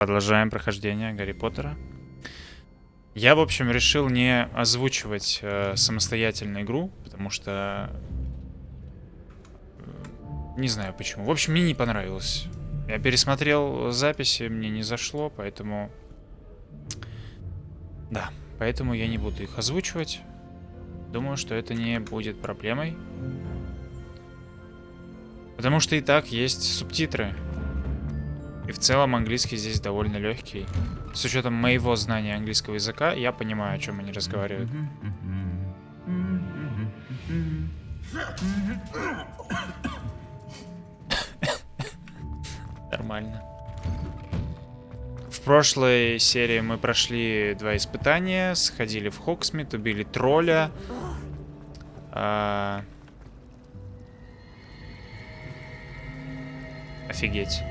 Продолжаем прохождение Гарри Поттера. Я, в общем, решил не озвучивать самостоятельно игру, потому что... не знаю почему. В общем, мне не понравилось. Я пересмотрел записи, мне не зашло, поэтому... Да, поэтому я не буду их озвучивать. Думаю, что это не будет проблемой. Потому что и так есть субтитры. И в целом английский здесь довольно легкий. С учетом моего знания английского языка, я понимаю, о чем они разговаривают. Нормально. В прошлой серии мы прошли 2 испытания, сходили в Хогсмит, убили тролля. Офигеть.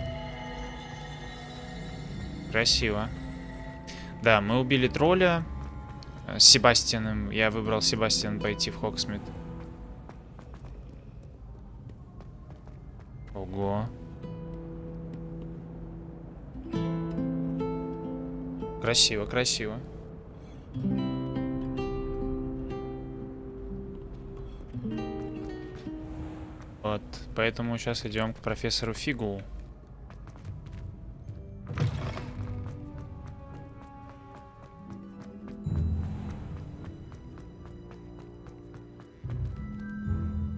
Красиво. Да, мы убили тролля с Себастьяном. Я выбрал Себастьян пойти в Хогсмит. Ого. Красиво, красиво. Вот, поэтому сейчас идем к профессору Фигу.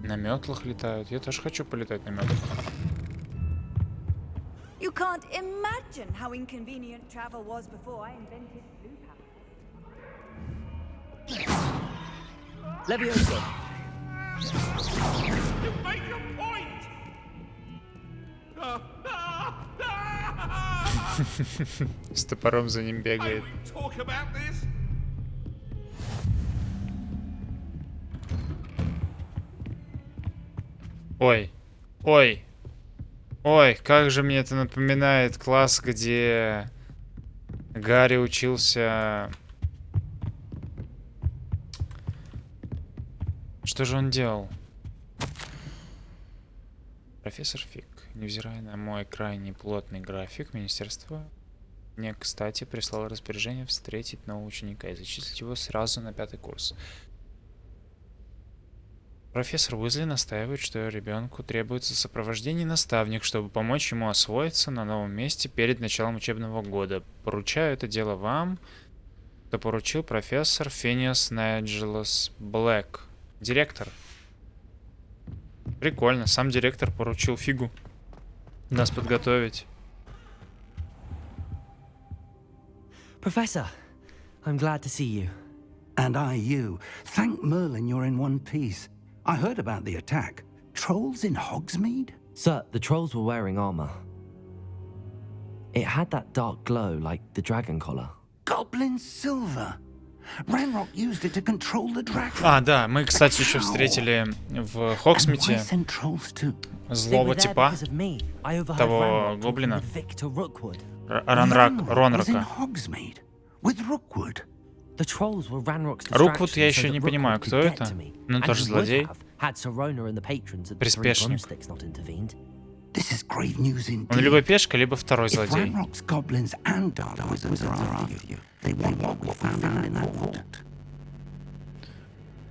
На метлах летают. Я тоже хочу полетать на метлах. You can't imagine how inconvenient travel was before I invented blue power. Leviosa. You make a point. С топором за ним I бегает. would talk about this. Ой, ой, ой, как же мне это напоминает класс, где Гарри учился... Что же он делал? Профессор Фиг. Невзирая на мой крайне плотный график, министерство мне, кстати, прислало распоряжение встретить нового ученика и зачислить его сразу на 5-й курс. Профессор Уизли настаивает, что ребенку требуется сопровождение наставник, чтобы помочь ему освоиться на новом месте перед началом учебного года. Поручаю это дело вам, что поручил профессор Финиас Найджелос Блэк. Директор. Прикольно, сам директор поручил Фигу нас подготовить. Professor, I'm glad to see you. And I you. Thank Merlin you're in one piece. I heard about the attack. Trolls in Hogsmeade? Sir, the trolls were wearing armor. It had that dark glow like the dragon collar. Goblin silver. Ranrock used it to control the dragon. А, да, мы, кстати, еще встретили в And why Хогсмите send trolls too? злого типа, того гоблина, Ranrock was in Ронрака. Hogsmeade with Rookwood. Руквуд я еще не понимаю, кто это, но тоже злодей. Приспешник. This is grave news Он indeed. либо пешка, либо второй If злодей. Ranrock's goblins and dark wizards are after you, they want what we found in that vault.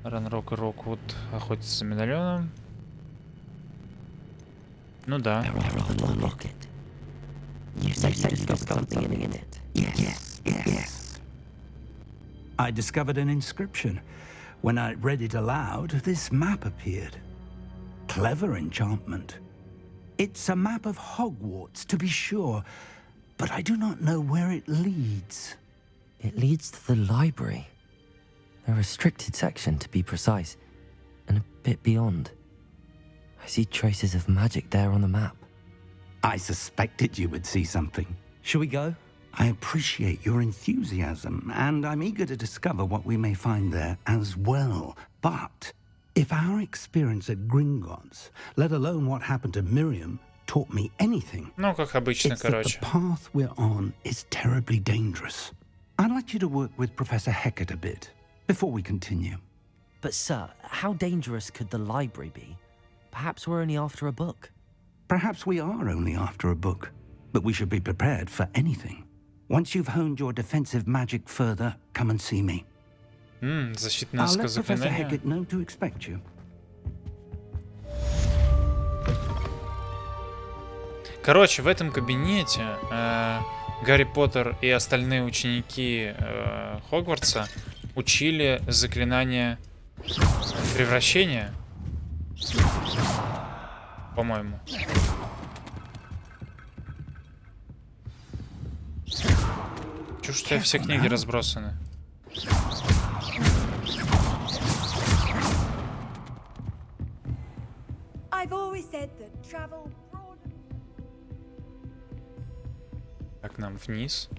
Ранрок и Роквуд охотятся за медальоном. Ну да. Yes. I discovered an inscription. When I read it aloud, this map appeared. Clever enchantment. It's a map of Hogwarts, to be sure, but I do not know where it leads. It leads to the library. A restricted section, to be precise, and a bit beyond. I see traces of magic there on the map. I suspected you would see something. Shall we go? I appreciate your enthusiasm, and I'm eager to discover what we may find there as well. But if our experience at Gringotts, let alone what happened to Miriam, taught me anything, Ну, как обычно, it's that короче. the path we're on is terribly dangerous. I'd like you to work with Professor Hecat a bit before we continue. But sir, how dangerous could the library be? Perhaps we're only after a book. Perhaps we are only after a book, but we should be prepared for anything. Once you've honed your defensive magic further, come and see me. Защитное I'll let Professor заклинание. Haggett know to expect you. Короче, в этом кабинете Гарри Поттер и остальные ученики Хогвартса учили заклинание превращения, по-моему. Чушь, что все книги разбросаны. I've always said that travel broadens. Так, нам вниз.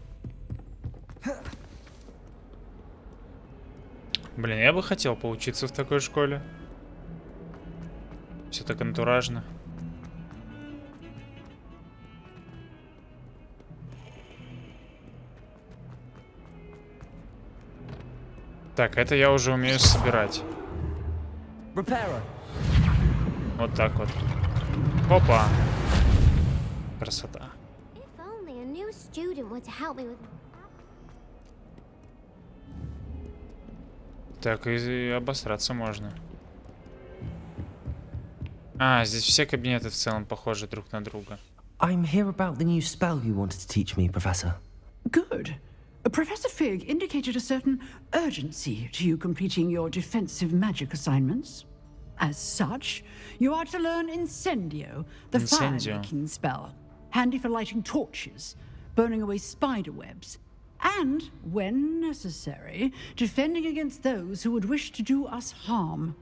Блин, я бы хотел поучиться в такой школе. Все так антуражно. Так, это я уже умею собирать. Вот так вот. Опа. Красота. If only a new student were to help me with. Так, и обосраться можно. А, здесь все кабинеты в целом похожи друг на друга. I'm here about the new spell you wanted to teach me, Professor. Good. Professor Fig indicated a certain urgency to you completing your defensive magic assignments. As such, you are to learn Incendio, the Incendio. fire-making spell, handy for lighting torches, burning away spider webs, and, when necessary, defending against those who would wish to do us harm.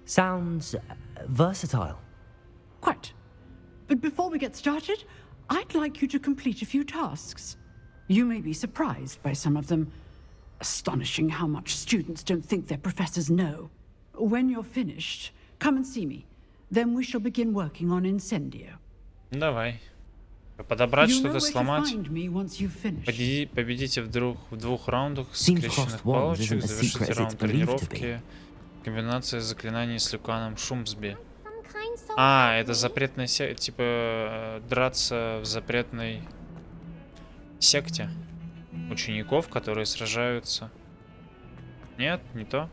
Sounds versatile. Quite. But before we get started, I'd like you to complete a few tasks. You may be surprised by some of them. Astonishing how much students don't think their professors know. When you're finished, come and see me. Then we shall begin working on Incendio. Давай. Подобрать You know что-то, where to сломать. find me once you've finished. Победите в двух раундах Seems скрещенных crossed wands палочек. isn't as Завершите secret as раунд it's believed to be. тренировки. Комбинация заклинаний с Люканом Шумсби. Some kind soul А, help это me? запретная секта, типа драться в запретной секте учеников, которые сражаются. Нет, не то.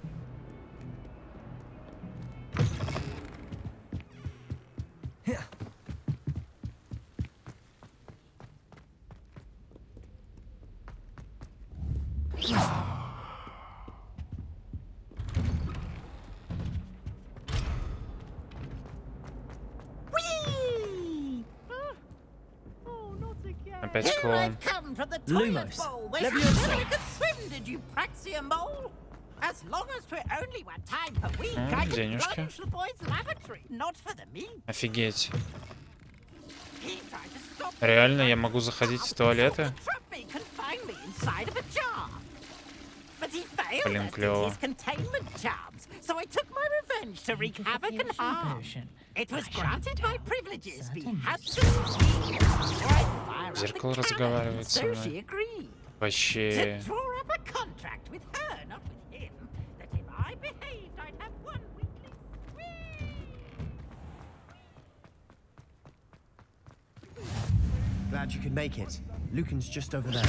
Опять клоун. Come from the Lumos, toilet bowl. Where Leviosa. you could swim, did you, Praxium mole? As long as 'twere only one time per week, I could денежки. plunge the boy's lavatory, not for the meat. Офигеть. He tried to stop me, Реально, я могу заходить в туалеты? trap me, confine me inside of a jar. But he failed Блин, us with клёво. his containment charms, so I took my revenge to wreak havoc and harm. It was granted my privileges be absolutely. Зеркало разговаривает со So мной. she agreed. Вообще. To draw up a contract with her, not with him, that if I behaved, I'd have one weekly Glad you could make it. Lucan's just over there.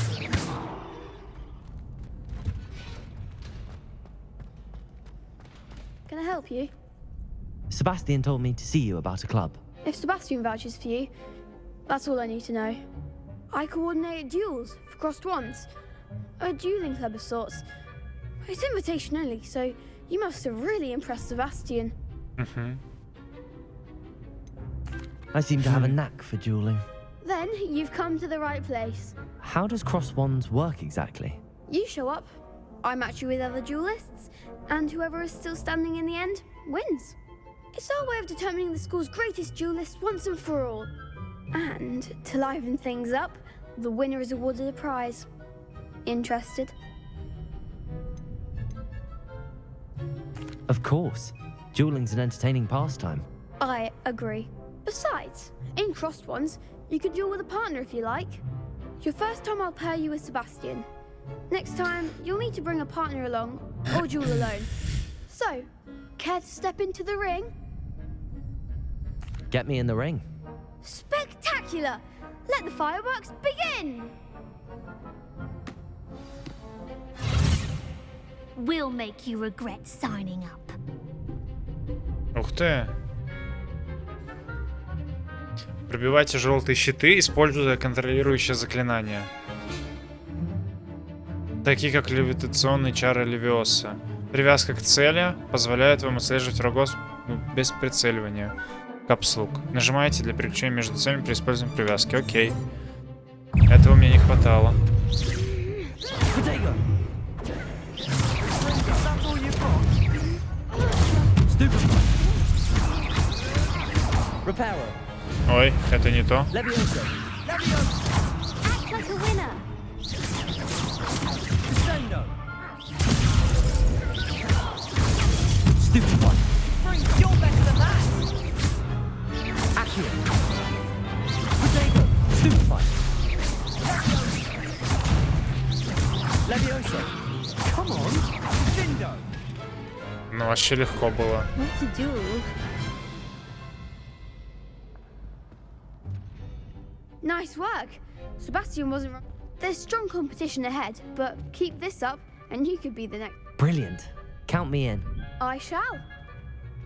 Can I help you? Sebastian told me to see you about a club. If Sebastian vouches for you, that's all I need to know. I coordinate duels for crossed wands. A dueling club of sorts. It's invitation only, so you must have really impressed Sebastian. I seem to have a knack for dueling. Then you've come to the right place. How does cross wands work exactly? You show up, I match you with other duelists, and whoever is still standing in the end wins. It's our way of determining the school's greatest duelist once and for all. And to liven things up, the winner is awarded a prize. Interested? Of course. Dueling's an entertaining pastime. I agree. Besides, in crossed ones, you can duel with a partner if you like. Your first time I'll pair you with Sebastian. Next time, you'll need to bring a partner along, or duel alone. So, care to step into the ring? Get me in the ring. Spectacular! Let the fireworks begin! will make you regret signing up. Ух ты. Пробивайте желтые щиты, используя контролирующее заклинание. Такие как левитационные чары Левиоса. Привязка к цели позволяет вам отслеживать врагов без прицеливания. Капслук. Нажимаете для переключения между целями при использовании привязки. Окей. Этого мне не хватало. Ой, это не то. Act like a winner. Ну, вообще легко было. What to do? Nice work. Sebastian wasn't wrong. There's strong competition ahead, but keep this up and you could be the next. Brilliant. Count me in. I shall.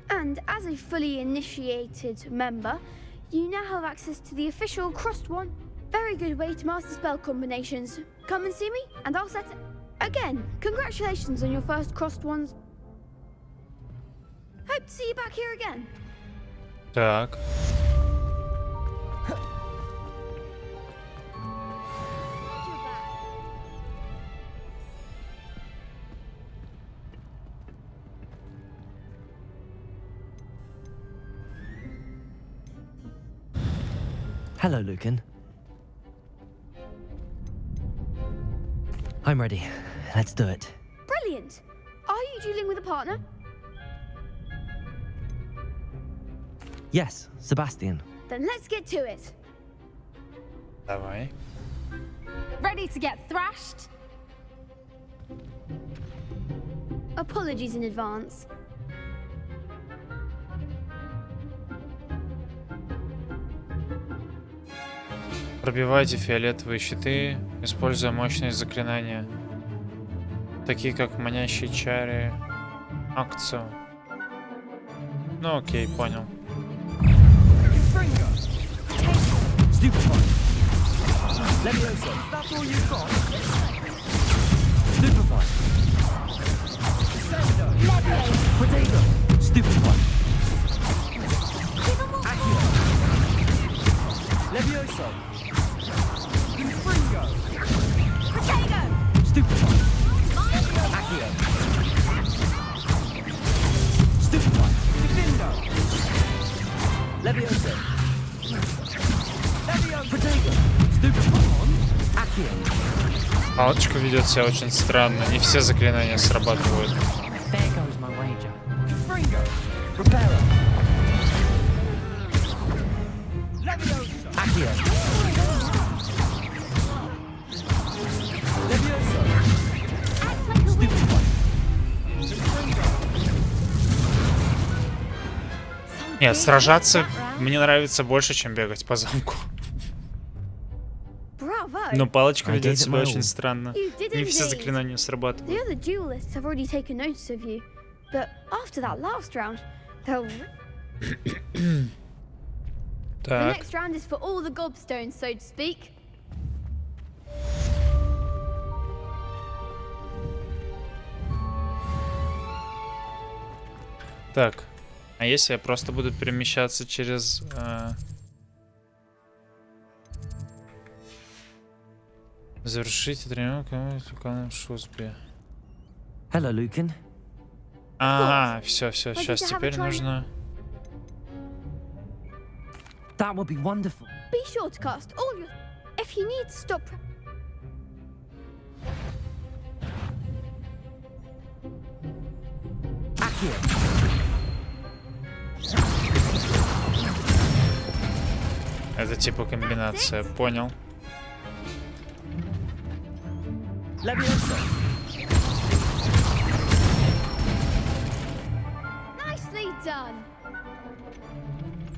And as a fully initiated member, you now have access to the official Crossed One. Very good way to master spell combinations. Come and see me, and I'll set it. Again, congratulations on your first Crossed Ones. Hope to see you back here again. Так. Hello, Lucan. I'm ready. Let's do it. Brilliant. Are you dueling with a partner? Yes, Sebastian. Then let's get to it. Давай. Ready to get thrashed? Apologies in advance. Пробивайте фиолетовые щиты, используя мощные заклинания, такие как манящие чары, акцию. Ну окей, понял. Палочка ведет себя очень странно, не все заклинания срабатывают. There goes my wager. Нет, сражаться мне нравится больше, чем бегать по замку. Bravo. Но палочка I ведет gave it себя my очень all. странно. You did Не все indeed. заклинания The срабатывают. other duelists have already taken notice of you, but after that last round, they'll. The Так, next round is for all the gobstones, so to speak. так. А если я просто буду перемещаться через... Завершите тренировку в Шузбе. Hello, Lucan. А, все, Like сейчас you to have a теперь try. нужно... That would be wonderful. Be sure to cast all your. If you need to stop. Это типа комбинация, понял. Nicely done.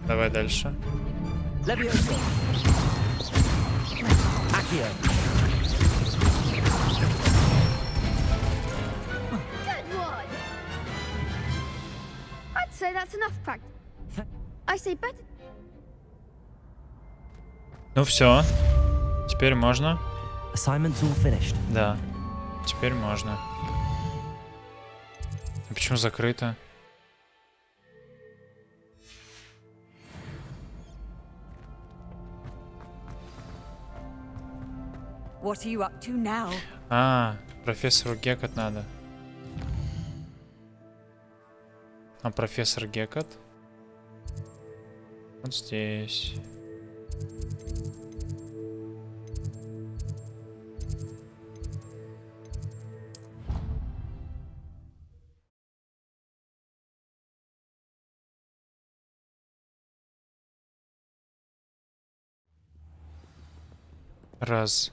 Давай дальше. Good That's enough practice. I say better. Ну все. Теперь можно. Assignment's all finished. Да. Теперь можно. А почему закрыто? What are you up to now? А, профессору Гекат надо. А профессор Гекат? Вот здесь. Раз.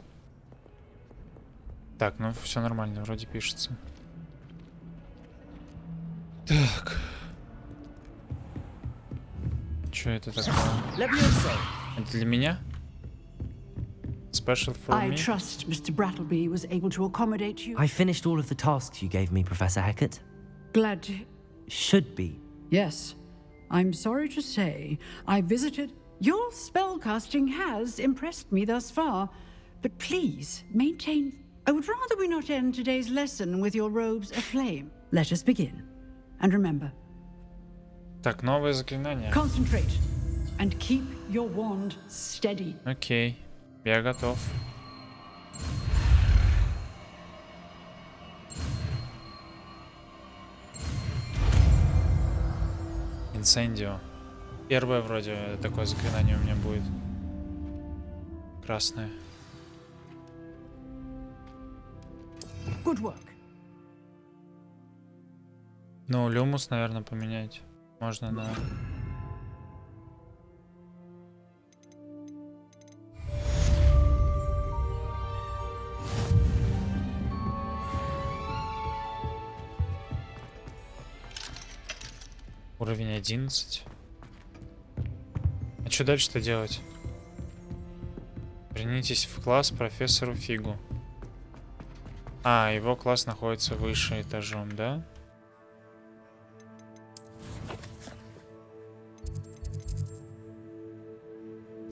Так, ну все нормально, вроде пишется. Так. Что это такое? Это для меня? Special for I me? trust Mr. Brattleby was able to accommodate you. I finished all of the tasks you gave me, Professor Hecat. Glad to... Should be. Yes. I'm sorry to say, I visited... Your spellcasting has impressed me thus far, but please, maintain... I would rather we not end today's lesson with your robes aflame. Let us begin. And remember... Так, новое заклинание. Concentrate. And keep your wand steady. Окей. Я готов. Инсендио. Первое вроде такое заклинание у меня будет. Красное. Good work. Ну, люмус, наверное, поменять. Можно на... Уровень 11. А что дальше-то делать? Вернитесь в класс профессору Фигу. А, его класс находится выше этажом, да?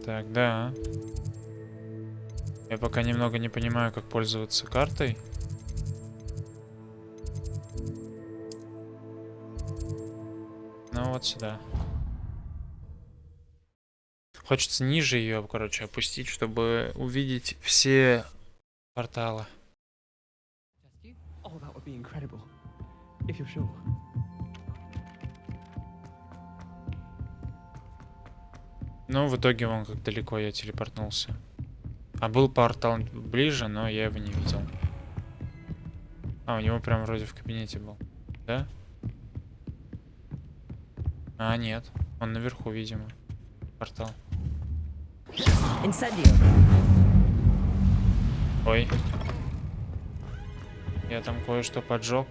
Так, да. Я пока немного не понимаю, как пользоваться картой. Ну вот сюда. Хочется ниже ее, короче, опустить, чтобы увидеть все порталы. Oh, that would be incredible. If you're sure. Ну, в итоге вон как далеко я телепортнулся. А был портал ближе, но я его не видел. А, у него прям вроде в кабинете был. Да? А, нет. Он наверху, видимо. Портал. Incendio. Ой. Я там кое-что поджег.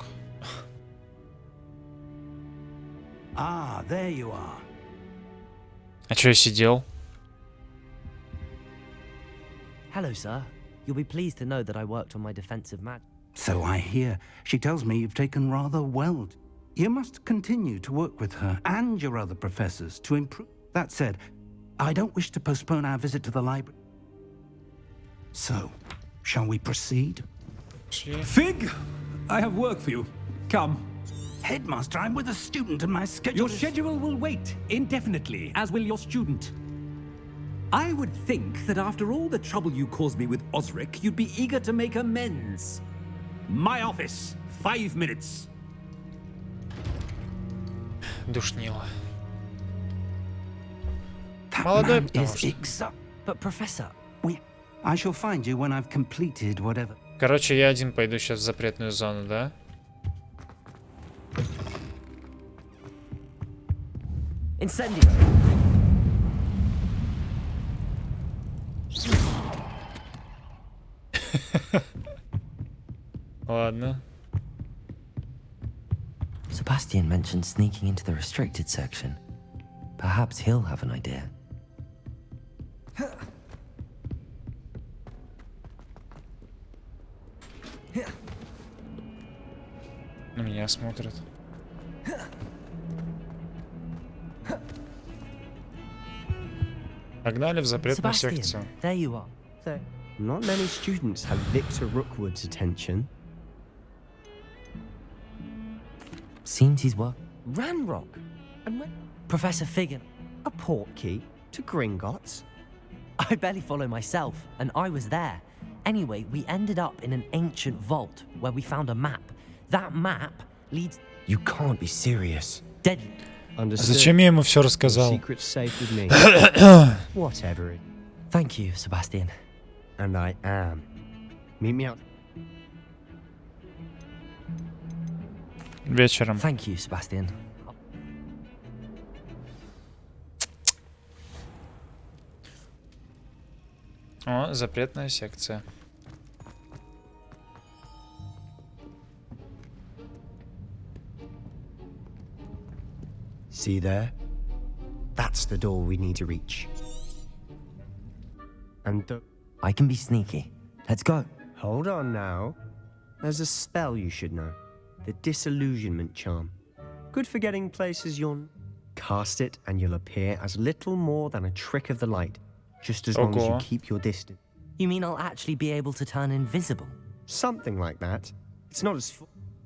Ah, there you are. А чё я сидел? Hello, sir. You'll be pleased to know that I worked on my defensive magic. So I hear. She tells me you've taken rather well. You must continue to work with her and your other professors to improve. That said, I don't wish to postpone our visit to the library. So, shall we proceed? Fig, I have work for you. Come. Headmaster, I'm with a student and my schedule Your schedule will wait indefinitely, as will your student. I would think that after all the trouble you caused me with Osric, you'd be eager to make amends. My office, 5 minutes. Душнило. That Молодой, man потому is что. But, Professor... I shall find you when I've completed whatever. Короче, я один пойду сейчас в запретную зону, да? Incendio. Ладно. Sebastian mentioned sneaking into the restricted section. Perhaps he'll have an idea. На меня смотрят. Погнали в запретную Sebastian, секцию. there you are. So, not many students have Victor Rookwood's attention. Seems he's work. Ranrock? And when? Professor Figan. A portkey to Gringotts? I barely follow myself, and I was there. Anyway, we ended up in an ancient vault where we found a map. That map leads... You can't be serious. Deadly. Understood. Зачем я ему все рассказал? Secret's safe with me. Whatever it. Thank you, Sebastian. And I am. Meet me out. Вечером. Thank you, Sebastian. О, запретная секция. See there? That's the door we need to reach. And I can be sneaky. Let's go. hold on now. There's a spell you should know. The Disillusionment Charm. Good for getting places you're... Cast it and you'll appear as little more than a trick of the light. Just as long as you keep your distance. You mean I'll actually be able to turn invisible? Something like that. It's not as...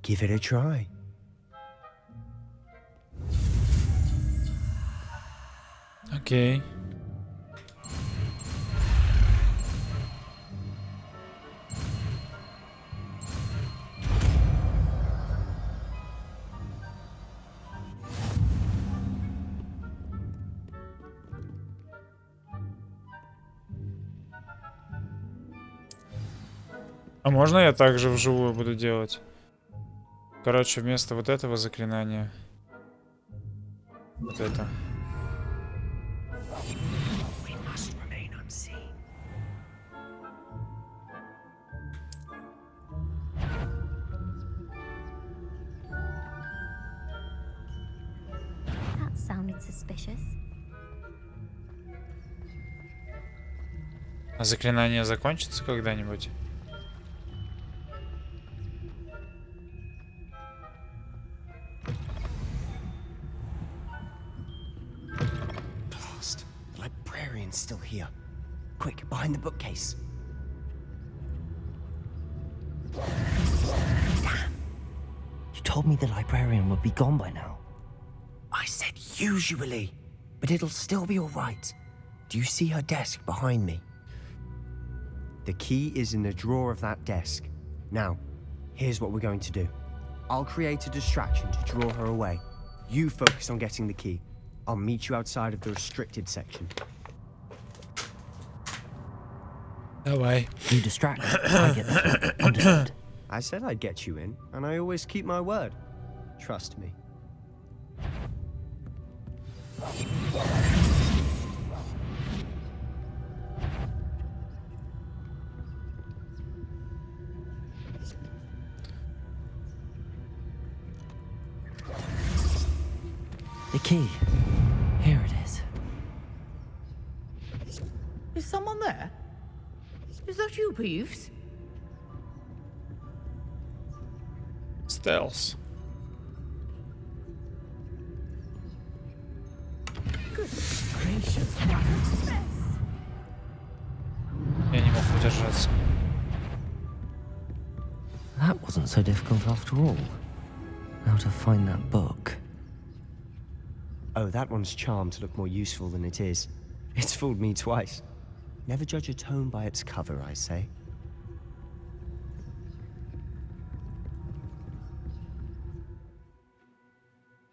Give it a try. Окей. А можно я также вживую буду делать? Короче, вместо вот этого заклинания. Вот это. That sounded suspicious. А заклинание закончится когда-нибудь? Blast. The librarian's still here. Quick, behind the bookcase. Damn. You told me the librarian would be gone by now. I said usually, but it'll still be all right. Do you see her desk behind me? The key is in the drawer of that desk. Now, here's what we're going to do. I'll create a distraction to draw her away. You focus on getting the key. I'll meet you outside of the restricted section. Давай. You distract. I get the key. Understood. I said I'd get you in, and I always keep my word. Trust me. The key. Here it is. Is someone there? Is that you, Peeves? Stealth. Good gracious, what a mess. Я не мог удержаться. That wasn't so difficult after all. Now to find that book. Oh, that one's charmed to look more useful than it is. It's fooled me twice. Never judge a tome by its cover, I say.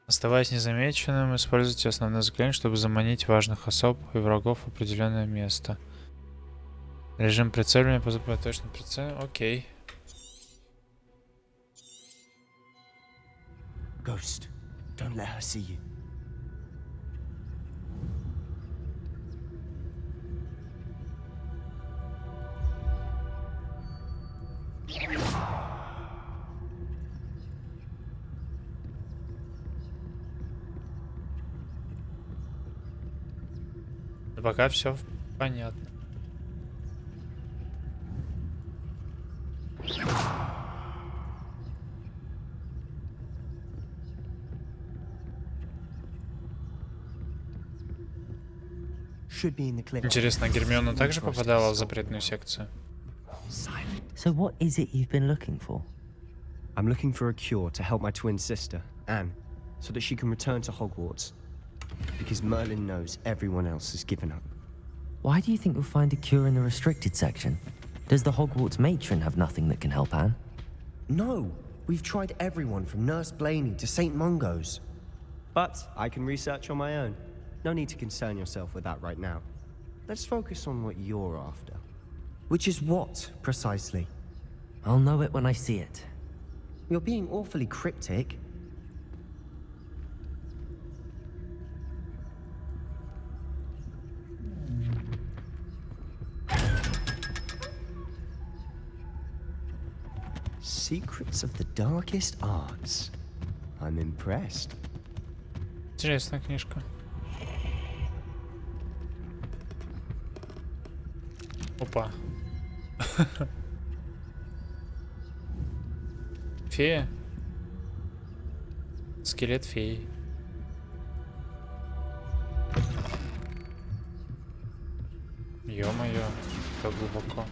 Оставаясь незамеченным, используйте основное заклинание, чтобы заманить важных особ и врагов в определенное место. Режим прицеливания позволяет точно прицеливать. Окей. Ghost, don't let her see you. Да пока все понятно. should be in the cliff. Интересно, Гермиона также попадала в запретную секцию? So what is it you've been looking for? I'm looking for a cure to help my twin sister, Anne, so that she can return to Hogwarts. Because Merlin knows everyone else has given up. Why do you think you'll find a cure in the restricted section? Does the Hogwarts matron have nothing that can help Anne? No, we've tried everyone from Nurse Blaney to St. Mungo's. But I can research on my own. No need to concern yourself with that right now. Let's focus on what you're after. Which is what, precisely? I'll know it when I see it. You're being awfully cryptic. Secrets of the darkest arts. I'm impressed. Интересная книжка. Опа. Фея. Скелет феи. Ё-моё, как глубоко.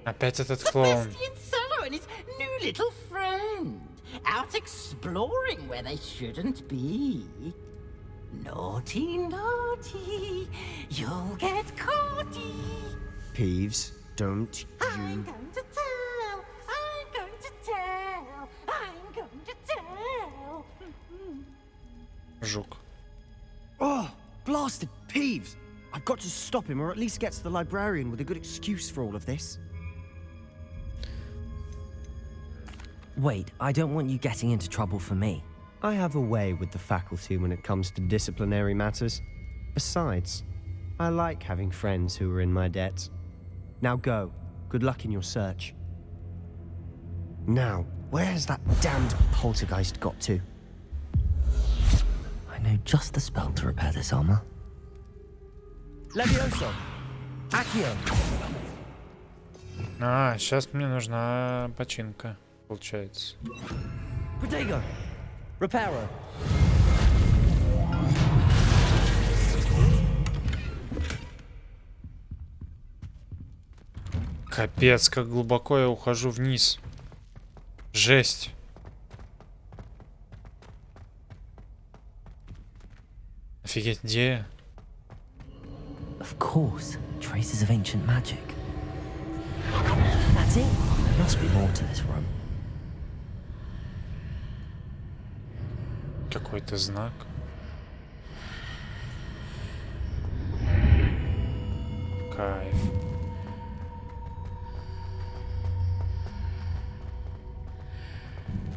Опять этот клоун. And his new little friend out exploring where they shouldn't be. Naughty, naughty, you'll get caughty. Peeves, don't you... I'm going to tell, I'm going to tell, I'm going to tell. Жук. Oh, blasted Peeves! I've got to stop him, or at least get to the librarian with a good excuse for all of this. Wait, I don't want you getting into trouble for me. I have a way with the faculty when it comes to disciplinary matters. Besides, I like having friends who are in my debt. Now go. Good luck in your search. Now, where has that damned poltergeist got to? I know just the spell to repair this armor. Levioso! Accio! А, сейчас мне нужна починка, получается. Protego! Reparo! Капец, как глубоко я ухожу вниз. Жесть. Офигеть, где я? Of course, traces of ancient magic. That's it. There must be more to this room. Какой-то знак. Кайф.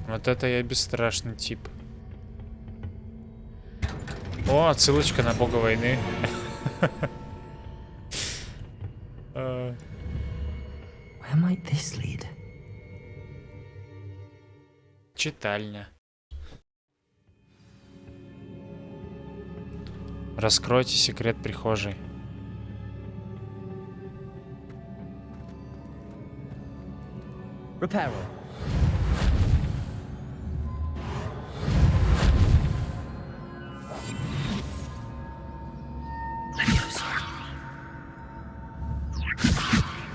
Вот это я бесстрашный тип. О, отсылочка на бога войны. Where might this lead? Читальня. Раскройте секрет прихожей. Reparo.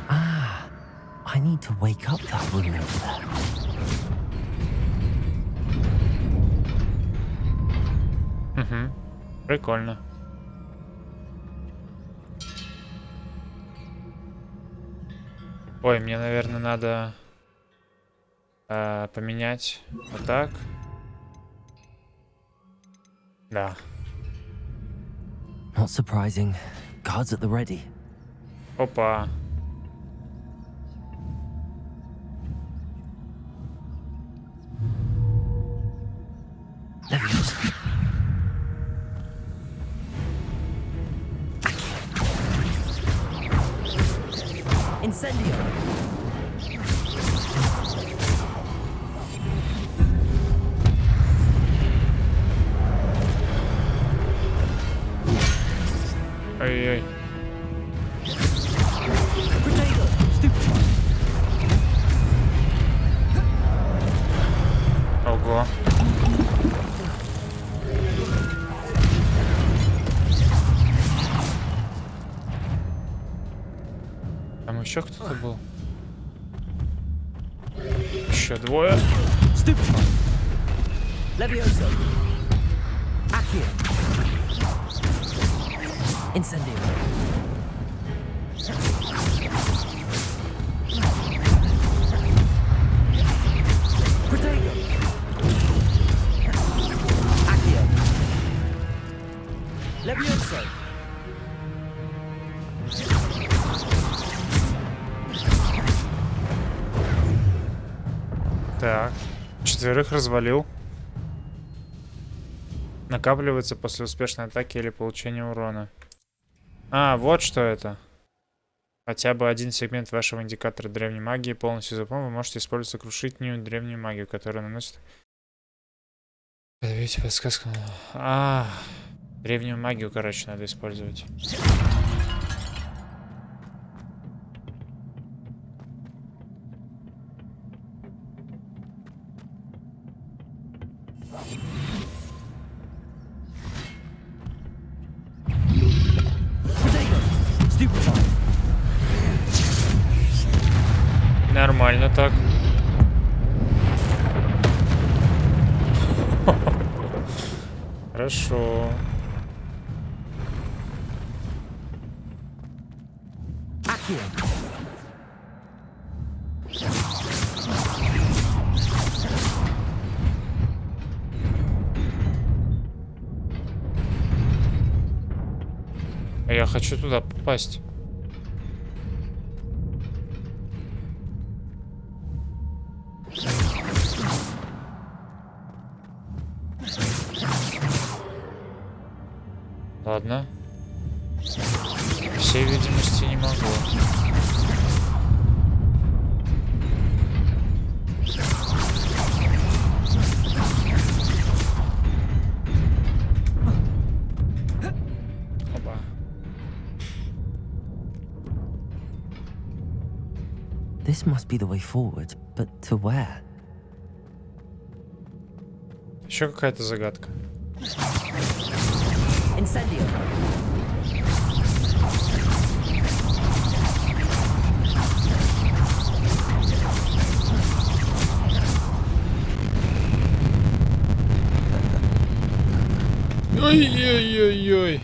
Ah, I need to wake up that room over there. Угу. Прикольно. Ой, мне, наверное, надо поменять вот так. Да. Not surprising. Guards at the ready. Опа. Incendio. Во. Там еще кто-то был. Еще двое. Levioso. Accio. Incendio. Protego. Accio. Levioso. Так. 4 развалил. Накапливается после успешной атаки или получения урона. А, вот что это. Хотя бы один сегмент вашего индикатора древней магии полностью заполнен, вы можете использовать сокрушительную древнюю магию, которая наносит... Подавите подсказку. А, древнюю магию, короче, надо использовать. Нормально так. Хорошо. А я хочу туда попасть. Ладно. По всей видимости, не могу. Оба. This must be the way forward, but to where? Еще какая-то загадка. Incendio. Ой-ой-ой-ой.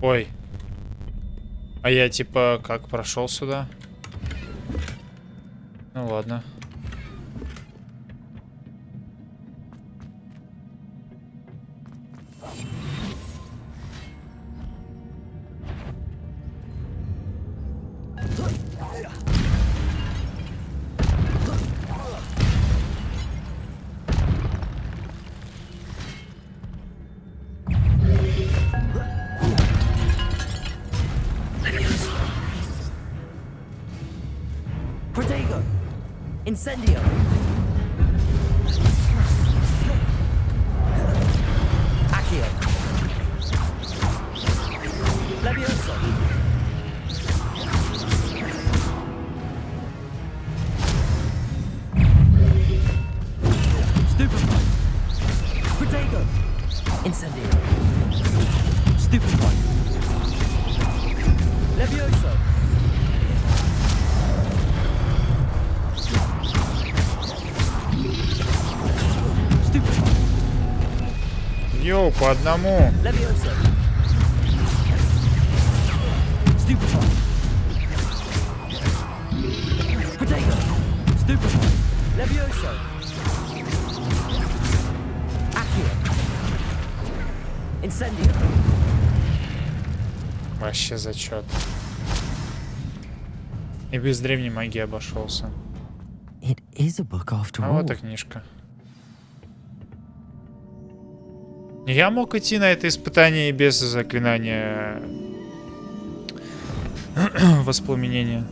Ой. А я типа как прошел сюда? Ну ладно. Protego. Incendio. Accio. Levioso. Stupefy. Protego. Incendio. Stupefy. Levioso. Йоу, по одному. Levioso. Stupefy. Protego. Stupefy. Levioso. Accio. Incendio. Вообще зачет. И без древней магии обошелся. It is a book after А all. вот и книжка. Я мог идти на это испытание и без заклинания воспламенения.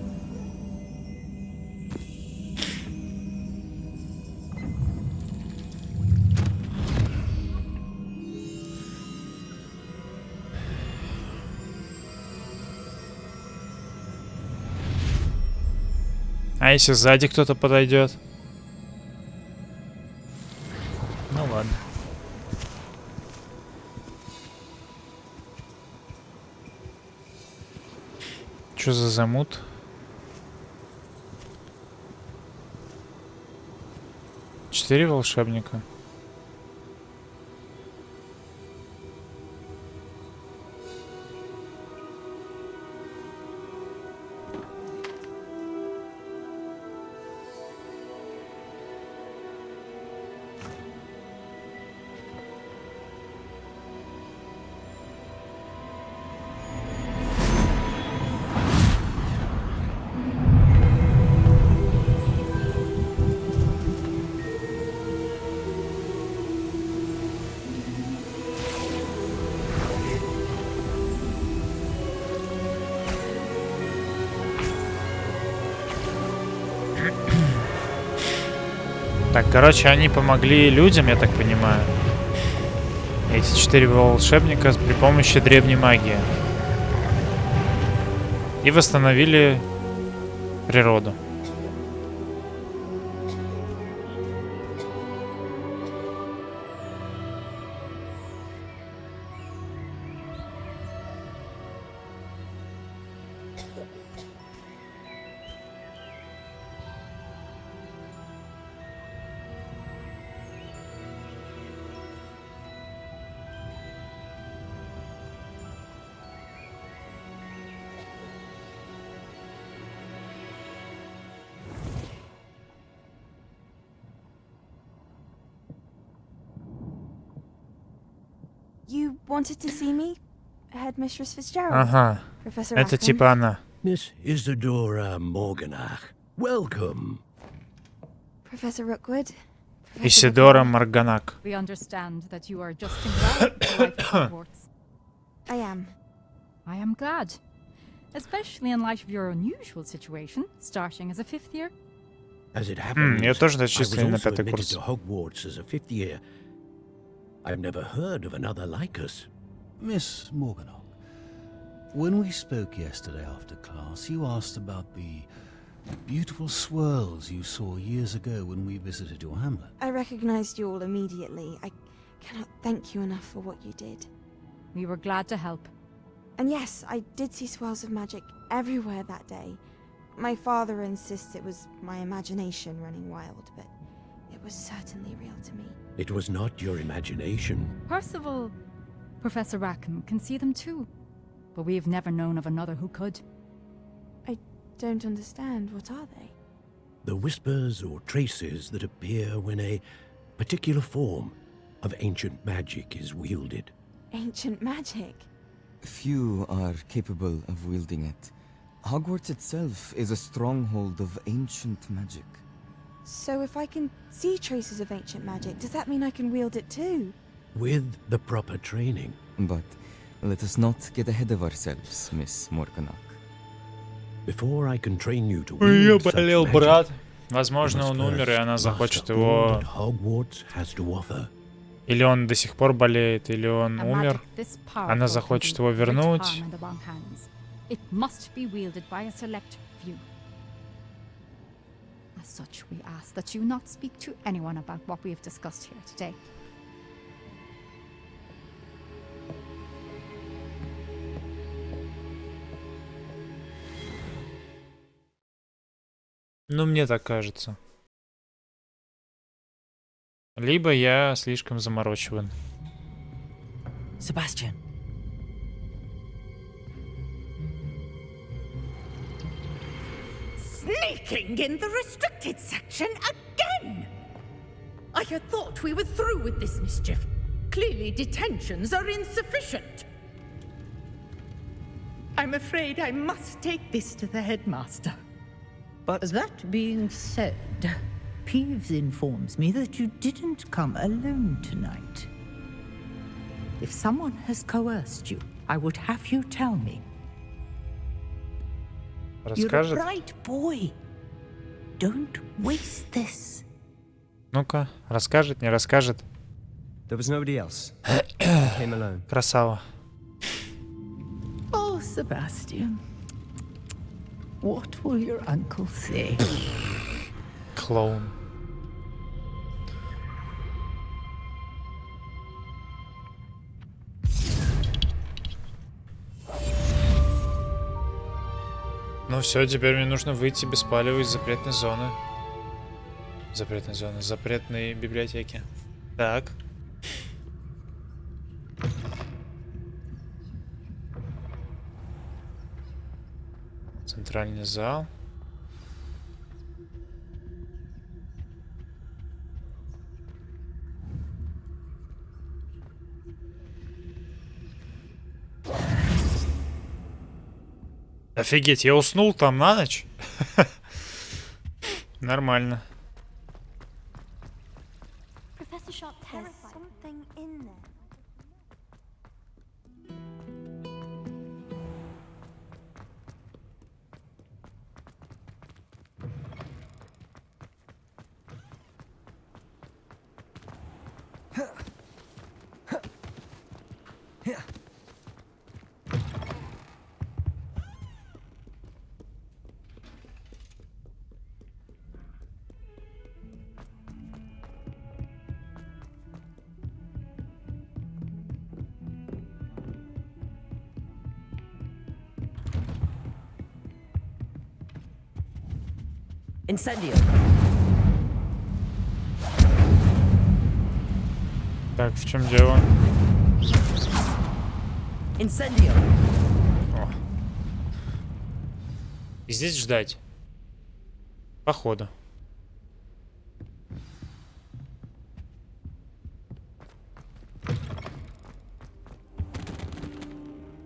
А если сзади кто-то подойдет? Ну ладно. Что за замут? Четыре волшебника. Так, короче, они помогли людям, я так понимаю. Эти 4 волшебника при помощи древней магии. И восстановили природу. You wanted to see me, Headmistress Fitzgerald? Ага, Professor это Rackham? типа она. Miss Isadora Morganach, welcome. Professor Rookwood? Исидора Марганак. We understand that you are adjusting well to life at Hogwarts. I am. I am glad. Especially in light of your unusual situation, starting as a 5th year. As it happens, Я тоже I was зачислен на also 5-й admitted курс. to Hogwarts as a 5th year. I've never heard of another like us. Miss Morganach, when we spoke yesterday after class, you asked about the beautiful swirls you saw years ago when we visited your hamlet. I recognized you all immediately. I cannot thank you enough for what you did. We were glad to help. And yes, I did see swirls of magic everywhere that day. My father insists it was my imagination running wild, but it was certainly real to me. It was not your imagination. Percival, Professor Rackham can see them too. But we have never known of another who could. I don't understand. What are they? The whispers or traces that appear when a particular form of ancient magic is wielded. Ancient magic? Few are capable of wielding it. Hogwarts itself is a stronghold of ancient magic. So if I can see traces of ancient magic, does that mean I can wield it too? With the proper training. But let us not get ahead of ourselves, Miss Morganach. Before I can train you to Её wield such болел magic, брат. you Возможно, must он умер, и first она захочет master all его... that Hogwarts has to offer. Или он до сих пор болеет, или он A умер. magic this Она powerful захочет can его do great вернуть. harm in the wrong hands. It must be wielded by a select few. As such, we ask that you not speak to anyone about what we have discussed here today. Ну, мне так кажется. Либо я слишком заморочиван. Sebastian. Sneaking in the restricted section again! I had thought we were through with this mischief. Clearly detentions are insufficient. I'm afraid I must take this to the headmaster. But that being said, Peeves informs me that you didn't come alone tonight. If someone has coerced you, I would have you tell me. You're a Расскажет? bright boy. Don't waste this. Ну-ка, расскажет, не расскажет. There was nobody else. I came alone. Красава. Oh, Sebastian. What will your uncle say? Клоун. Ну все, теперь мне нужно выйти без палева из запретной зоны. Запретной библиотеки. Так. Центральный зал. Офигеть, я уснул там на ночь? Нормально. There's something in there. Incendio. Так, в чем дело? Incendio. О. И здесь ждать. Походу.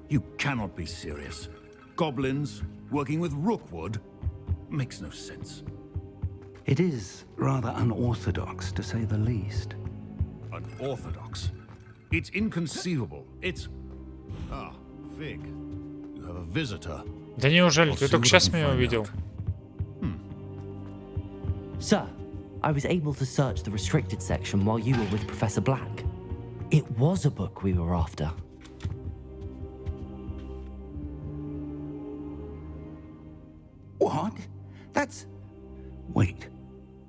You cannot be serious. Goblins working with Rookwood makes no sense. It is rather unorthodox, to say the least. Unorthodox? It's inconceivable. It's... Ah, Fig. You have a visitor. Да неужели? Ты только сейчас меня увидел. Sir, I was able to search the restricted section while you were with Professor Black. It was a book we were after. What? That's... Wait.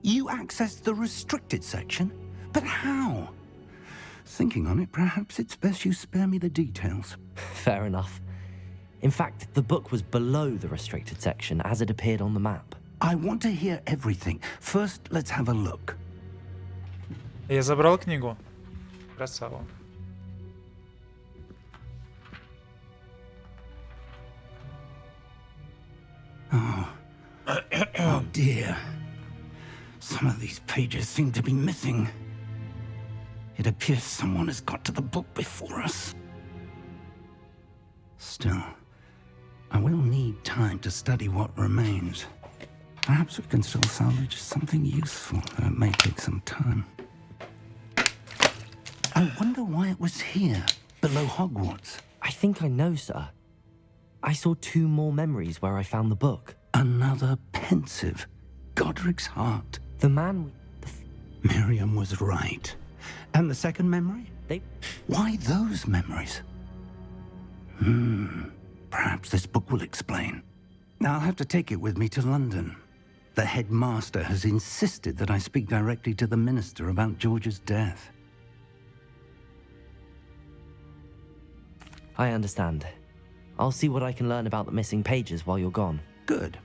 You accessed the restricted section? But how? Thinking on it, perhaps it's best you spare me the details. Fair enough. In fact, the book was below the restricted section as it appeared on the map. I want to hear everything. First, let's have a look. Я забрал книгу. Красава. Oh dear. Some of these pages seem to be missing. It appears someone has got to the book before us. Still, I will need time to study what remains. Perhaps we can still salvage something useful, though it may take some time. I wonder why it was here, below Hogwarts. I think I know, sir. I saw 2 more memories where I found the book. Another pensive. Godric's heart. The man... Miriam was right. And the second memory? Why those memories? Perhaps this book will explain. I'll have to take it with me to London. The headmaster has insisted that I speak directly to the minister about George's death. I understand. I'll see what I can learn about the missing pages while you're gone. Good.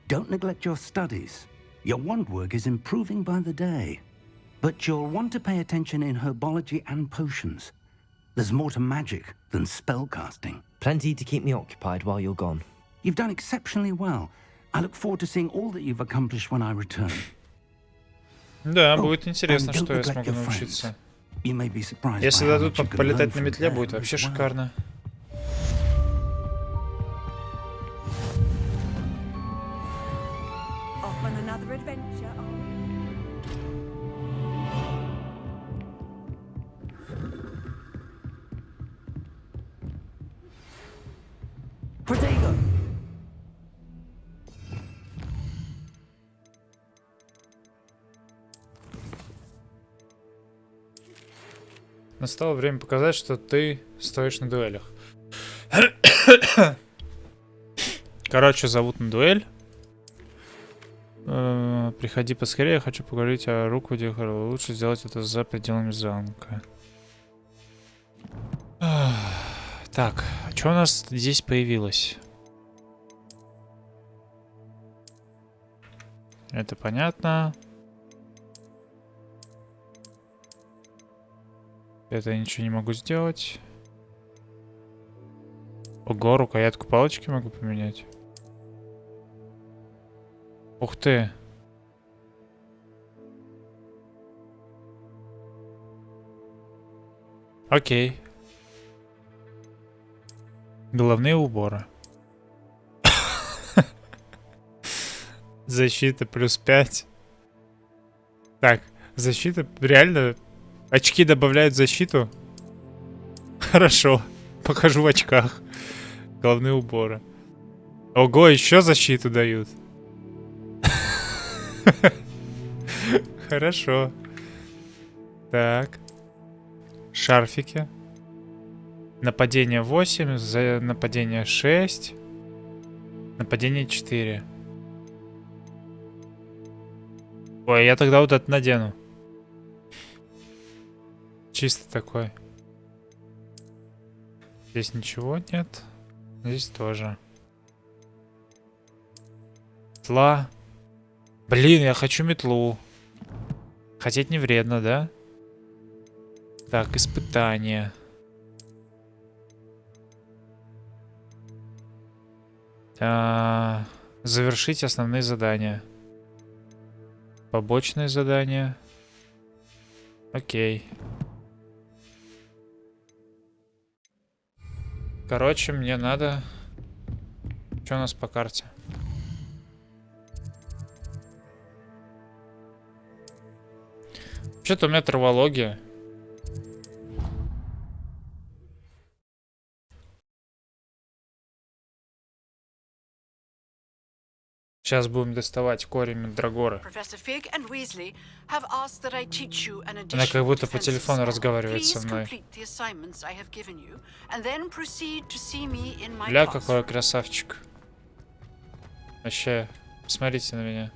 Don't neglect your studies. Your wand work is improving by the day. But you'll want to pay attention in herbology and potions. There's more to magic than spellcasting. Plenty to keep me occupied while you're gone. You've done exceptionally well. I look forward to seeing all that you've accomplished when I return. Да, будет интересно, что я смогу научиться. Если дадут полетать на метле, будет вообще шикарно. Protego! Настало время показать, что ты стоишь на дуэлях. Короче, зовут на дуэль. Приходи поскорее, я хочу поговорить о Руквуде. Лучше сделать это за пределами замка. Так, а что у нас здесь появилось? Это понятно. Это я ничего не могу сделать. Ого, рукоятку палочки могу поменять. Ух ты. Окей. Головные уборы. Защита +5. Так, защита реально... Очки добавляют защиту? Хорошо. Покажу в очках. Головные уборы. Ого, еще защиту дают. Хорошо. Так. Шарфики. Нападение 8, за нападение 6. Нападение 4. Ой, я тогда вот это надену. Чисто такой. Здесь ничего нет. Здесь тоже. Метла. Блин, я хочу метлу. Хотеть не вредно, да? Так, испытание. Завершить основные задания. Побочные задания. Окей. Короче, мне надо... Что у нас по карте? Вообще-то у меня травология. Сейчас будем доставать корень мандрагоры. Она как будто по телефону разговаривает со мной. Бля, какой красавчик. Вообще, посмотрите на меня.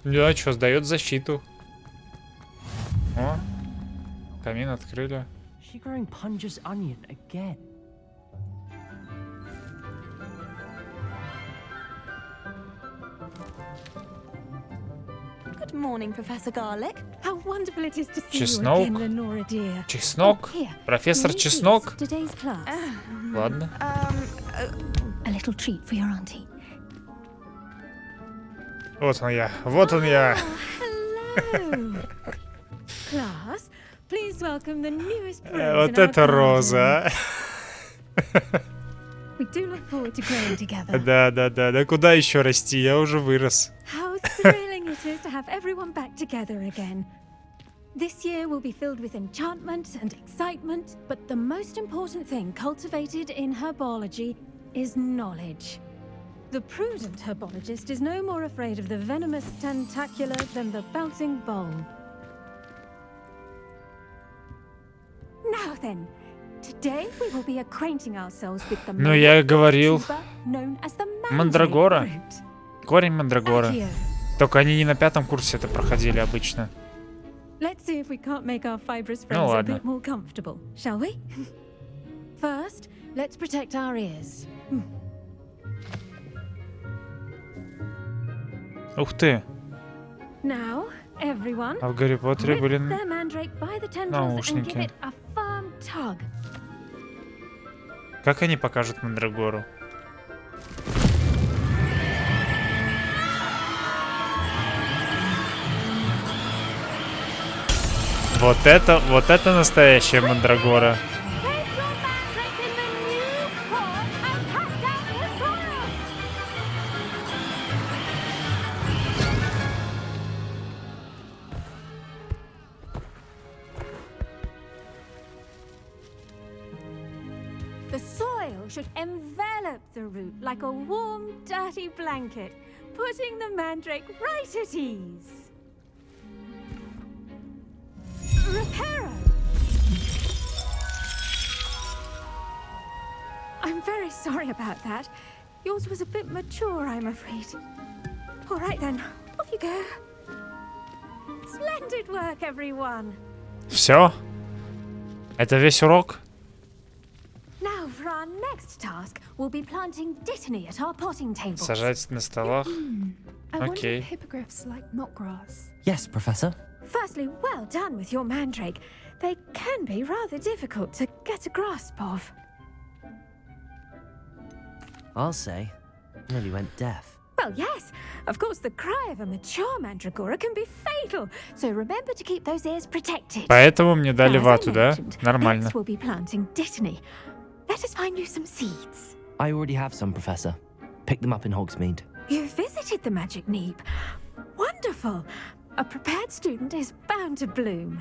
Ну а что, сдает защиту. О, камин открыли. Good morning, Professor Garlic. How wonderful it is to see Чеснок. you again, Lenora dear. Чеснок? Профессор Чеснок? Today's class. Ладно. A little treat for your auntie. Вот он я. Вот он я. Hello. Class, please welcome the newest rose Вот in our это роза. We do look forward to growing together. Да, куда еще расти? Я уже вырос. How thrilling it is to have everyone back together again. This year will be filled with enchantment and excitement, but the most important thing cultivated in herbology is knowledge. The prudent herbologist is no more afraid of the venomous tentacula than the bouncing bulb. Now then, today we will be acquainting ourselves with the Ну, я говорил. known as the Мандрагора. root. Корень мандрагора. Только они не на 5-м курсе это проходили обычно. Let's see if we can't make our fibrous Ну friends a ладно. bit more comfortable, shall we? First, let's protect our ears. Ух ты. Now, everyone, А в Гарри Поттере grip были their mandrake by the tendrils and give наушники. it a firm tug. Как они покажут мандрагору? Вот это настоящая мандрагора. The soil should envelop the root like a warm, dirty blanket, putting the mandrake right at ease. Reparo! I'm very sorry about that. Yours was a bit mature, I'm afraid. All right then, off you go. Splendid work, everyone. Все? Это весь урок? Now for our next task, we'll be planting dittany at our potting tables. Сажать на столах? I wonder Okay. if hippogriffs like knotgrass. Yes, Professor. Firstly, well done with your mandrake. They can be rather difficult to get a grasp of. I'll say. Nearly went deaf. Well, yes. Of course, the cry of a mature mandragora can be fatal, so remember to keep those ears protected. Поэтому мне дали Now, as I вату, да? mentioned, Нормально. Next, we'll be planting dittany. Let us find you some seeds. I already have some, Professor. Picked them up in Hogsmeade. You visited the Magic Neep. Wonderful. A prepared student is bound to bloom.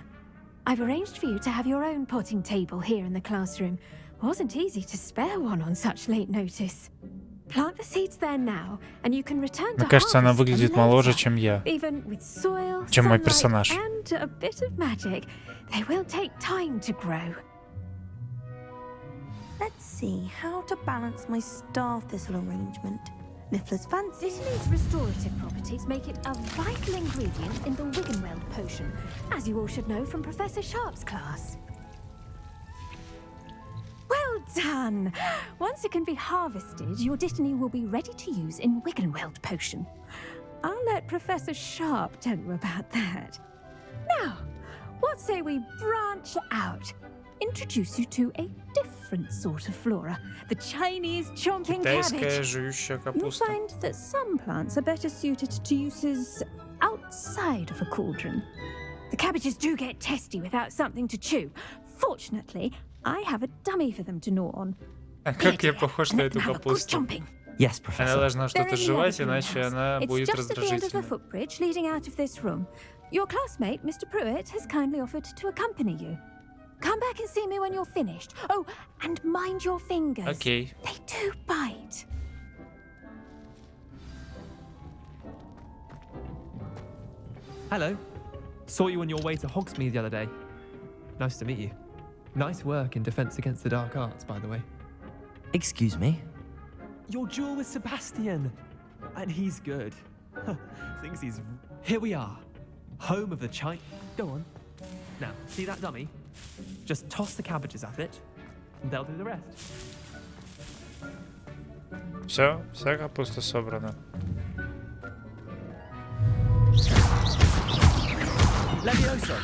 I've arranged for you to have your own potting table here in the classroom. Wasn't easy to spare one on such late notice. Plant the seeds there now, and you can return to Мне кажется, она harvest them выглядит моложе, later. чем я. Even with soil, Чем мой sunlight, персонаж. and a bit of magic, they will take time to grow. Let's see how to balance my star thistle arrangement. Niffler's fancy. Dittany's restorative properties make it a vital ingredient in the Wiggenweld potion, as you all should know from Professor Sharp's class. Well done! Once it can be harvested, your dittany will be ready to use in Wiggenweld potion. I'll let Professor Sharp tell you about that. Now, what say we branch out? Introduce you to a different sort of flora, the Chinese chomping Китайская cabbage. жующая You'll капуста. find that some plants are better suited to uses outside of a cauldron. The cabbages do get testy without something to chew. Fortunately, I have a dummy for them to gnaw on. А как я похож на эту капусту? Yes, Она Professor. должна They're что-то in the жевать, other иначе greenhouse. она It's будет just at the end of the раздражительной. footbridge leading out of this room. Your classmate, Mr. Pruitt, has kindly offered to accompany you. Come back and see me when you're finished. Oh, and mind your fingers. Окей. They do bite. Hello. Saw you on your way to Hogsmeade the other day. Nice to meet you. Nice work in Defense Against the Dark Arts, by the way. Excuse me? Your duel with Sebastian. And he's good. Thinks he's... Here we are. Home of the Chine... Go on. Now, see that dummy? Just toss the cabbages at it, and they'll do the rest. Все, вся капуста собрана. Levioso!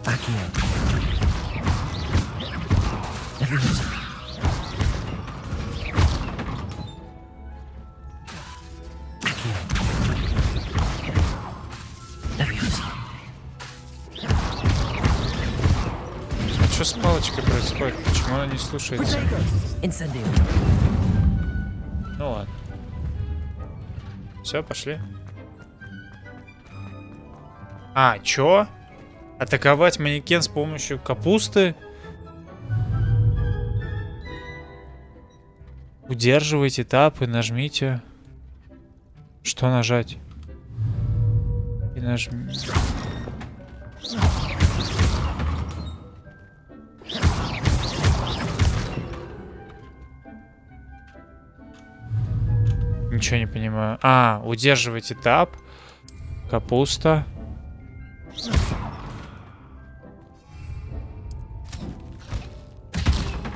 Accio. Levioso. Accio. Levioso. А что с палочкой происходит? Почему она не слушается? Incendio. Ну ладно. Все, пошли. А, чё? Атаковать манекен с помощью капусты? Удерживайте тап и нажмите. Что нажать? И нажми. Ничего не понимаю. А, удерживайте тап. Капуста.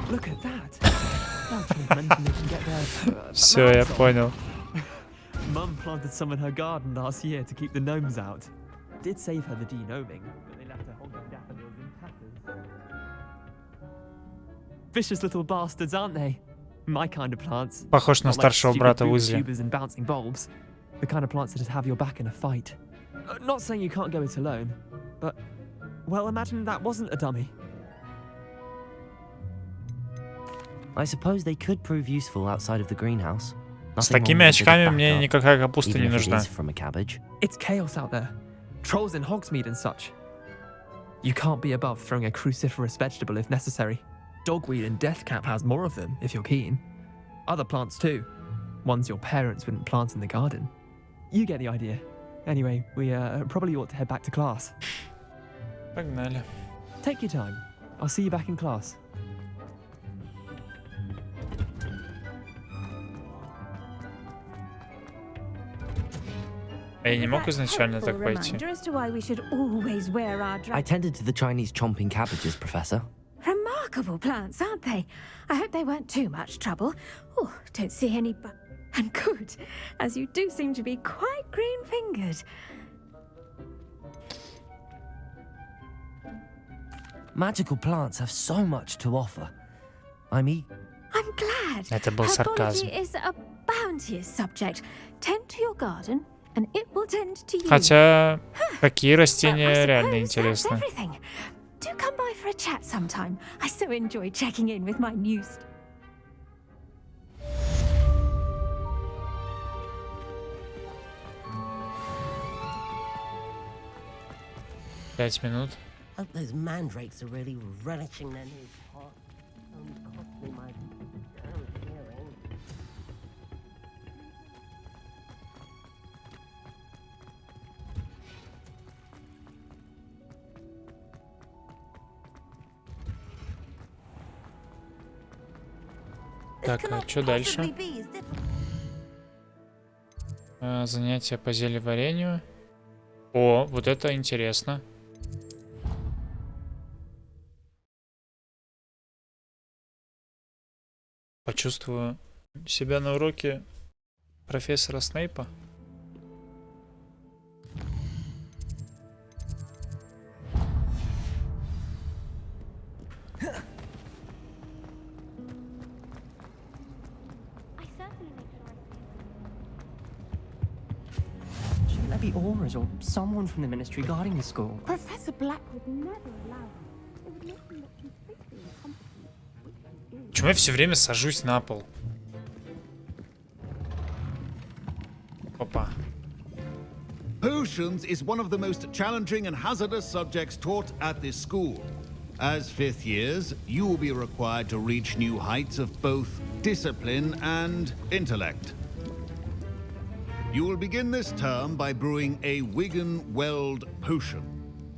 Look at that! Все, я понял. Mum planted some in her garden last year to keep the gnomes out. Did save her the de-gnoming, but they left her hogging daffodils in tatters. Vicious little bastards, aren't they? My kind of plants. Похож на Not like старшего stupid брата boob Уизли. tubers and bouncing bulbs. The kind of plants that'd have your back in a fight. Not saying you can't go it alone, but well, imagine that wasn't a dummy. I suppose they could prove useful outside of the greenhouse. С Nothing такими wrong with a good очками мне backup, никакая капуста even не if it нужна. is from a cabbage. It's chaos out there. Trolls in Hogsmeade and such. You can't be above throwing a cruciferous vegetable if necessary. Dogweed and deathcap has more of them, if you're keen. Other plants too. Ones your parents wouldn't plant in the garden. You get the idea. Anyway, we probably ought to head back to class. Погнали. Take your time. I'll see you back in class. Я не мог изначально так пойти. Reminder as to why we should always wear our I tended to the Chinese chomping cabbages, Professor. Remarkable plants, aren't they? I hope they weren't too much trouble. Oh, don't see any and good, as you do seem to be quite green-fingered. Magical plants have so much to offer. I'm glad. Это был сарказм. Herbology is a bounteous subject. Tend to your garden, and it will tend to you. Хотя, какие растения реально That's интересны. everything. Do come by for a chat sometime. I so enjoy checking in with my new 5 минут. Hope those mandrakes are really relishing their new pot. Only cost me my damn hearing. Так, а что дальше? Занятия по зельеварению. О, вот это интересно. Почувствую себя на уроке профессора Снейпа. Shouldn't there be auras or someone from the ministry guarding the school? Professor Black would never allow it. It would make him look completely incompetent. Почему я все время сажусь на пол? Опа. Potions is one of the most challenging and hazardous subjects taught at this school. As fifth years, you will be required to reach new heights of both discipline and intellect. You will begin this term by brewing a Wigan-Weld potion.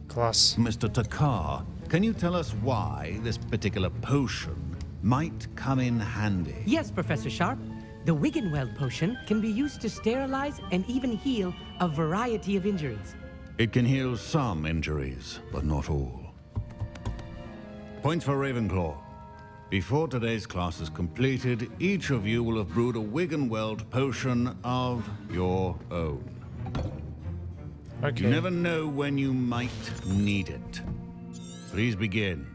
Class. Mr. Takar, can you tell us why this particular potion might come in handy? Yes, Professor Sharp. The Wigan-Weld potion can be used to sterilize and even heal a variety of injuries. It can heal some injuries, but not all. Points for Ravenclaw. Before today's class is completed, each of you will have brewed a Wigan-Weld potion of your own. Okay. You never know when you might need it. Please begin.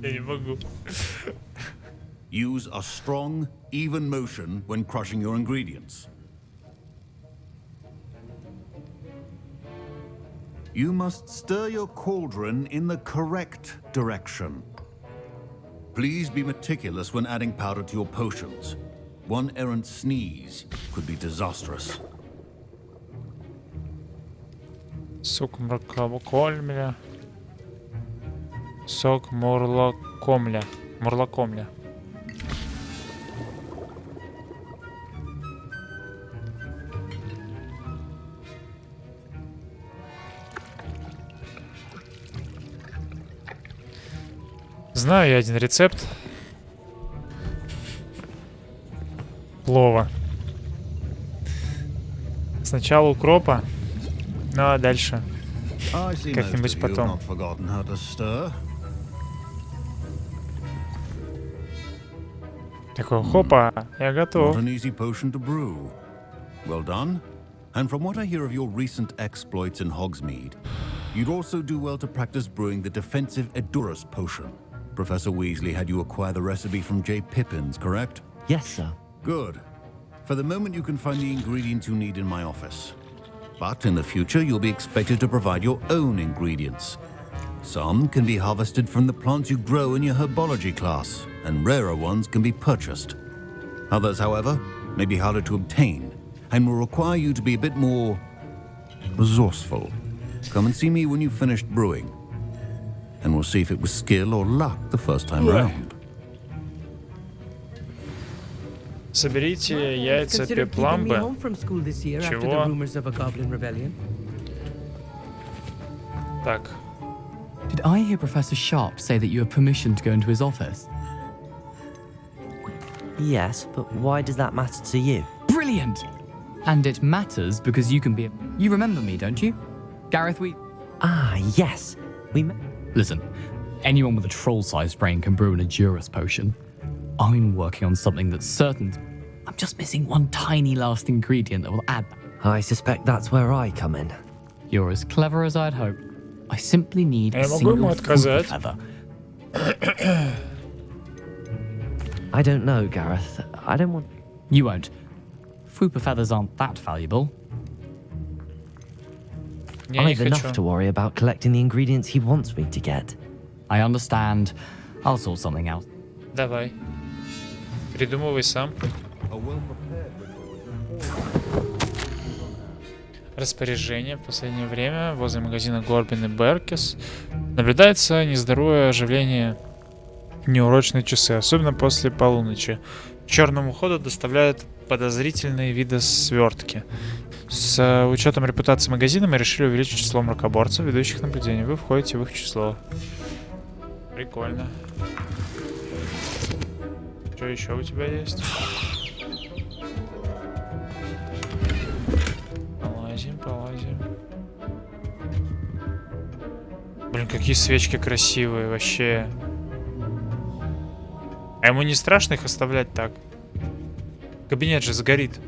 Я не могу. Use a strong, even motion when crushing your ingredients. You must stir your cauldron in the correct direction. Please be meticulous when adding powder to your potions. One errant sneeze could be disastrous. Сок мурлакомля. Сок мурлакомля. Мурлакомля. Знаю я один рецепт плова. Сначала укропа, ну а дальше как-нибудь потом. Такой, хопа, я готов. Not an easy potion to brew. Well done. And from what I hear of your recent exploits in Hogsmeade, you'd also do well to practice brewing the defensive Edurus potion. Professor Weasley had you acquire the recipe from J. Pippin's, correct? Yes, sir. Good. For the moment, you can find the ingredients you need in my office. But in the future, you'll be expected to provide your own ingredients. Some can be harvested from the plants you grow in your herbology class, and rarer ones can be purchased. Others, however, may be harder to obtain, and will require you to be a bit more resourceful. Come and see me when you've finished brewing, and we'll see if it was skill or luck the first time round. Соберите яйца пепламбы. Чего? Так. Did I hear Professor Sharp say that you have permission to go into his office? Yes, but why does that matter to you? Brilliant! And it matters because you can be... You remember me, don't you? Gareth, Ah, yes. We met... Listen, anyone with a troll-sized brain can brew an Endurus potion. I'm working on something that's certain. I'm just missing one tiny last ingredient that will add... I suspect that's where I come in. You're as clever as I'd hope. I simply need a single feather. I don't know, Gareth. I don't want... You won't. Fupa feathers aren't that valuable. I've enough to worry about collecting the ingredients he wants me to get. I understand. I'll sort something out. Давай. Придумывай сам. Распоряжение. В последнее время возле магазина Горбин и Беркис наблюдается нездоровое оживление в неурочные часы, особенно после полуночи. К черному ходу доставляют подозрительные виды свертки. С учетом репутации магазина мы решили увеличить число мракоборцев, ведущих наблюдений. Вы входите в их число. Прикольно. Что еще у тебя есть? Полазим. Блин, какие свечки красивые вообще. А ему не страшно их оставлять так? Кабинет же загорит.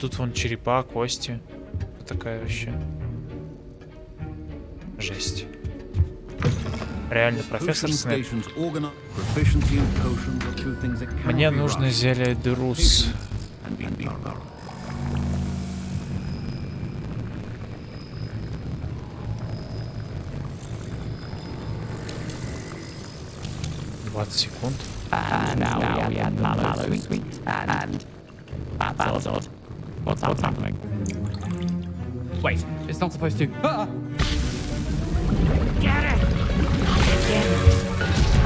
Тут вон черепа, кости. Вот такая вообще. Жесть. Реально, профессор Снэп. Мне нужно зелье Друс. Секунд. Now we add mallow sweet and that's odd. What's happening? Wait, it's not supposed to. Get it!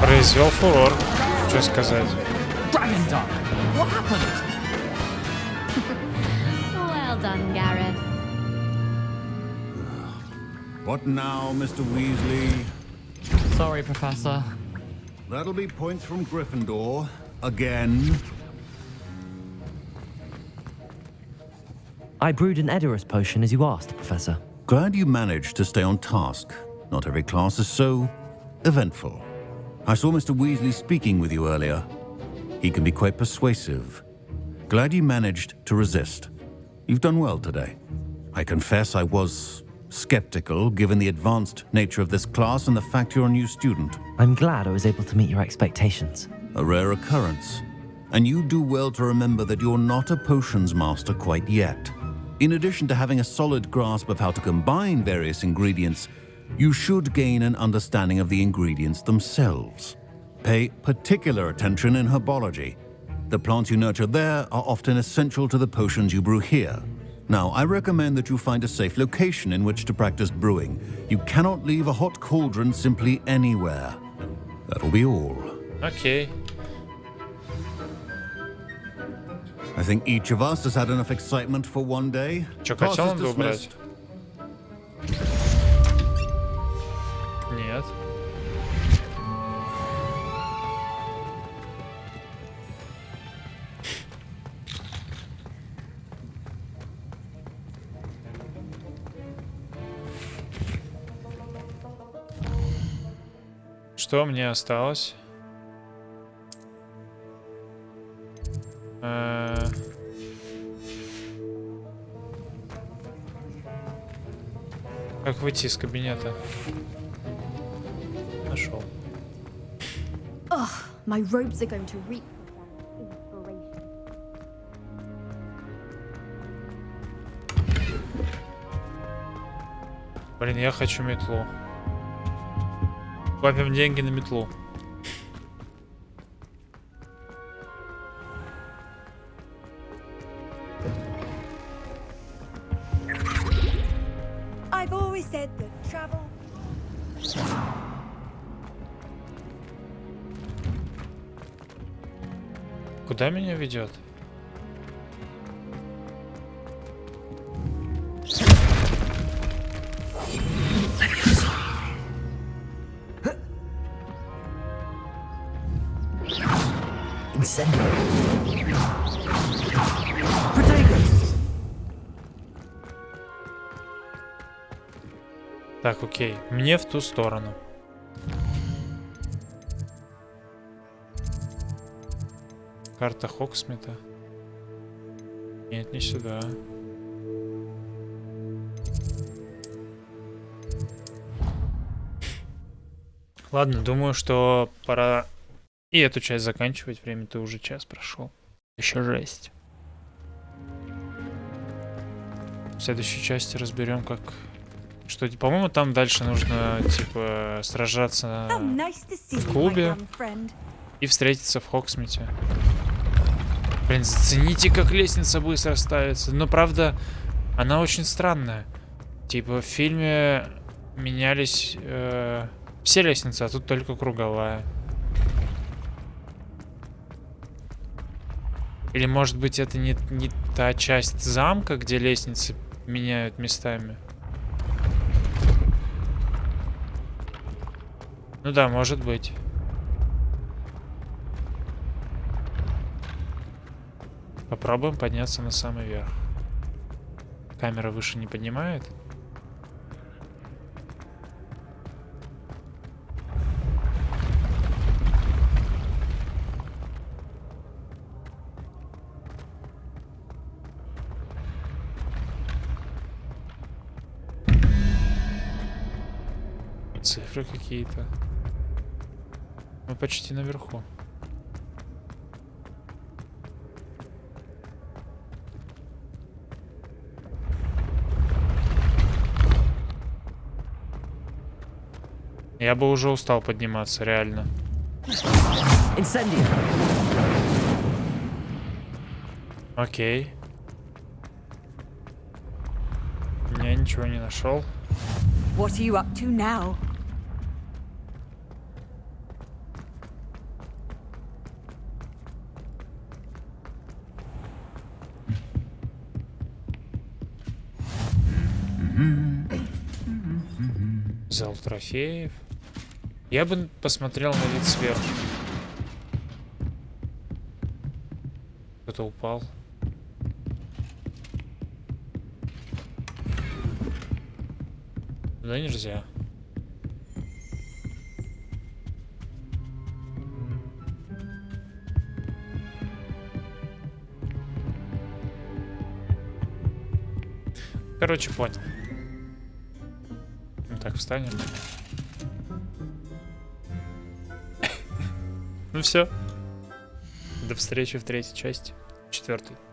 Произвел фурор. Что сказать? Dragon Dog! What happened? Well done, Gareth. What now, Mr. Weasley? Sorry, Professor. That'll be points from Gryffindor. Again. I brewed an Edurus potion as you asked, Professor. Glad you managed to stay on task. Not every class is so eventful. I saw Mr. Weasley speaking with you earlier. He can be quite persuasive. Glad you managed to resist. You've done well today. I confess I was skeptical, given the advanced nature of this class and the fact you're a new student. I'm glad I was able to meet your expectations. A rare occurrence. And you do well to remember that you're not a potions master quite yet. In addition to having a solid grasp of how to combine various ingredients, you should gain an understanding of the ingredients themselves. Pay particular attention in herbology. The plants you nurture there are often essential to the potions you brew here. Now, I recommend that you find a safe location in which to practice brewing. You cannot leave a hot cauldron simply anywhere. That'll be all. Okay. I think each of us has had enough excitement for one day. Чё, Class котел is надо убрать? dismissed. Нет. Что мне осталось? Как выйти из кабинета? Нашел. Ugh, my robes are going to reek with inspiration. Блин, я хочу метлу. Копим деньги на метлу. I've always said that travel. Куда меня ведет? Так, окей. Мне в ту сторону. Карта Хогсмита. Нет, не сюда. Ладно, думаю, что пора и эту часть заканчивать. Время-то уже час прошел. Еще жесть. В следующей части разберем, как... Что, по-моему, там дальше нужно, типа, сражаться в клубе и встретиться в Хогсмите. Блин, зацените, как лестница быстро ставится. Но, правда, она очень странная. Типа, в фильме менялись все лестницы, а тут только круговая. Или, может быть, это не та часть замка, где лестницы меняют местами? Ну да, может быть. Попробуем подняться на самый верх. Камера выше не поднимает. Цифры какие-то. Мы почти наверху. Я бы уже устал подниматься, реально. Окей. Я ничего не нашел. What are you up to now? Зал трофеев. Я бы посмотрел на вид сверху. Кто-то упал. Туда нельзя. Короче, понял. Так, встанем. Ну все. До встречи в третьей части. 4-й.